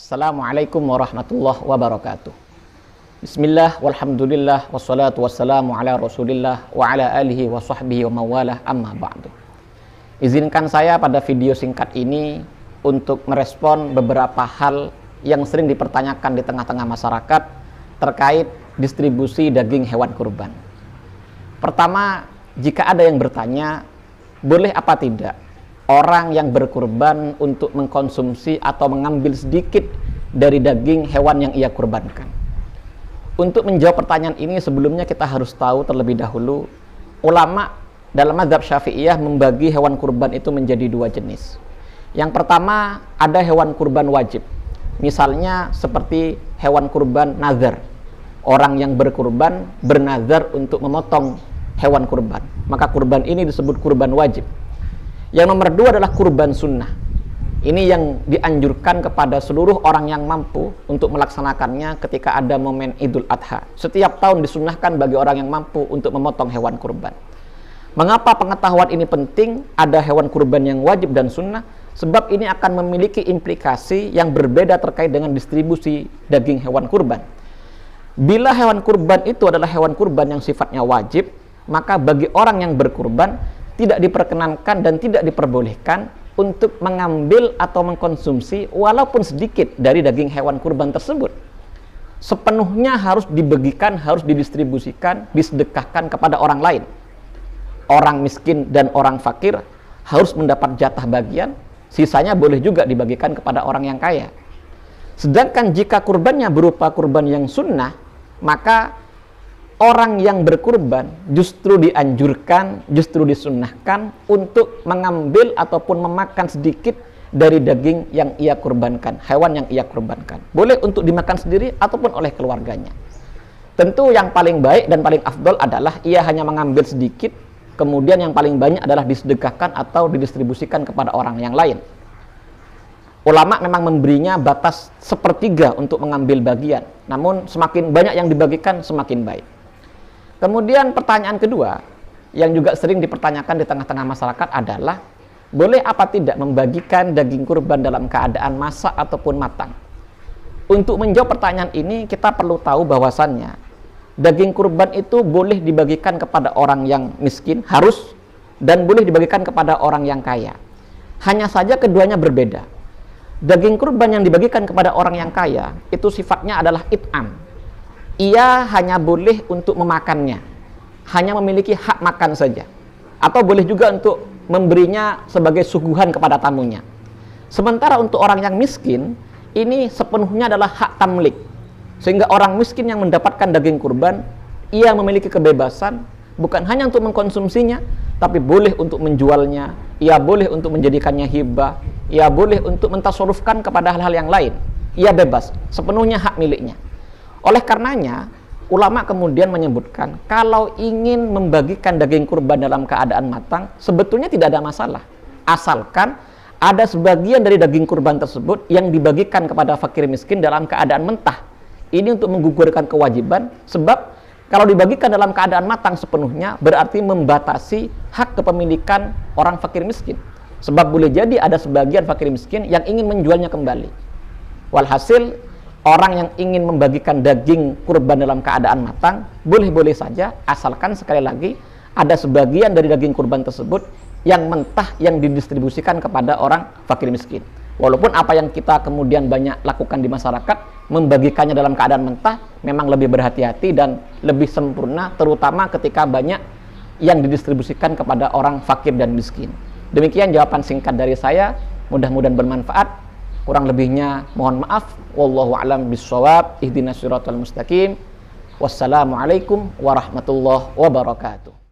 Assalamualaikum warahmatullahi wabarakatuh. Bismillah, walhamdulillah, wassalatu wassalamu ala rasulillah wa ala alihi wa sahbihi wa mawalah, amma ba'du. Izinkan saya pada video singkat ini untuk merespon beberapa hal yang sering dipertanyakan di tengah-tengah masyarakat terkait distribusi daging hewan kurban. Pertama, jika ada yang bertanya, boleh apa tidak orang yang berkurban untuk mengkonsumsi atau mengambil sedikit dari daging hewan yang ia kurbankan? Untuk menjawab pertanyaan ini, sebelumnya kita harus tahu terlebih dahulu, ulama dalam mazhab Syafi'iyah membagi hewan kurban itu menjadi dua jenis. Yang pertama, ada hewan kurban wajib. Misalnya seperti hewan kurban nazar. Orang yang berkurban bernazar untuk memotong hewan kurban, maka kurban ini disebut kurban wajib. Yang nomor dua adalah kurban sunnah. Ini yang dianjurkan kepada seluruh orang yang mampu untuk melaksanakannya ketika ada momen Idul Adha. Setiap tahun disunnahkan bagi orang yang mampu untuk memotong hewan kurban. Mengapa pengetahuan ini penting? Ada hewan kurban yang wajib dan sunnah, sebab ini akan memiliki implikasi yang berbeda terkait dengan distribusi daging hewan kurban. Bila hewan kurban itu adalah hewan kurban yang sifatnya wajib, maka bagi orang yang berkurban tidak diperkenankan dan tidak diperbolehkan untuk mengambil atau mengkonsumsi walaupun sedikit dari daging hewan kurban tersebut. Sepenuhnya harus dibagikan, harus didistribusikan, disedekahkan kepada orang lain. Orang miskin dan orang fakir harus mendapat jatah bagian, sisanya boleh juga dibagikan kepada orang yang kaya. Sedangkan jika kurbannya berupa kurban yang sunnah, maka orang yang berkurban justru dianjurkan, justru disunnahkan untuk mengambil ataupun memakan sedikit dari daging yang ia kurbankan, hewan yang ia kurbankan. Boleh untuk dimakan sendiri ataupun oleh keluarganya. Tentu yang paling baik dan paling afdol adalah ia hanya mengambil sedikit, kemudian yang paling banyak adalah disedekahkan atau didistribusikan kepada orang yang lain. Ulama memang memberinya batas sepertiga untuk mengambil bagian, namun semakin banyak yang dibagikan semakin baik. Kemudian pertanyaan kedua yang juga sering dipertanyakan di tengah-tengah masyarakat adalah, boleh apa tidak membagikan daging kurban dalam keadaan masak ataupun matang? Untuk menjawab pertanyaan ini, kita perlu tahu bahwasannya daging kurban itu boleh dibagikan kepada orang yang miskin, harus, dan boleh dibagikan kepada orang yang kaya. Hanya saja keduanya berbeda. Daging kurban yang dibagikan kepada orang yang kaya itu sifatnya adalah it'am. Ia hanya boleh untuk memakannya, hanya memiliki hak makan saja, atau boleh juga untuk memberinya sebagai suguhan kepada tamunya. Sementara untuk orang yang miskin, ini sepenuhnya adalah hak tamlik, sehingga orang miskin yang mendapatkan daging kurban, ia memiliki kebebasan bukan hanya untuk mengkonsumsinya, tapi boleh untuk menjualnya, ia boleh untuk menjadikannya hibah, ia boleh untuk mentasarufkan kepada hal-hal yang lain. Ia bebas, sepenuhnya hak miliknya. Oleh karenanya, ulama kemudian menyebutkan, kalau ingin membagikan daging kurban dalam keadaan matang, sebetulnya tidak ada masalah. Asalkan ada sebagian dari daging kurban tersebut yang dibagikan kepada fakir miskin dalam keadaan mentah. Ini untuk menggugurkan kewajiban, sebab kalau dibagikan dalam keadaan matang sepenuhnya, berarti membatasi hak kepemilikan orang fakir miskin. Sebab boleh jadi ada sebagian fakir miskin yang ingin menjualnya kembali. Walhasil, orang yang ingin membagikan daging kurban dalam keadaan matang, boleh-boleh saja, asalkan sekali lagi ada sebagian dari daging kurban tersebut yang mentah yang didistribusikan kepada orang fakir miskin. Walaupun apa yang kita kemudian banyak lakukan di masyarakat, membagikannya dalam keadaan mentah, memang lebih berhati-hati dan lebih sempurna, terutama ketika banyak yang didistribusikan kepada orang fakir dan miskin. Demikian jawaban singkat dari saya, mudah-mudahan bermanfaat. Kurang lebihnya mohon maaf. Wallahu a'lam bishawab. Ihdinas siratal mustaqim. Wassalamualaikum warahmatullahi wabarakatuh.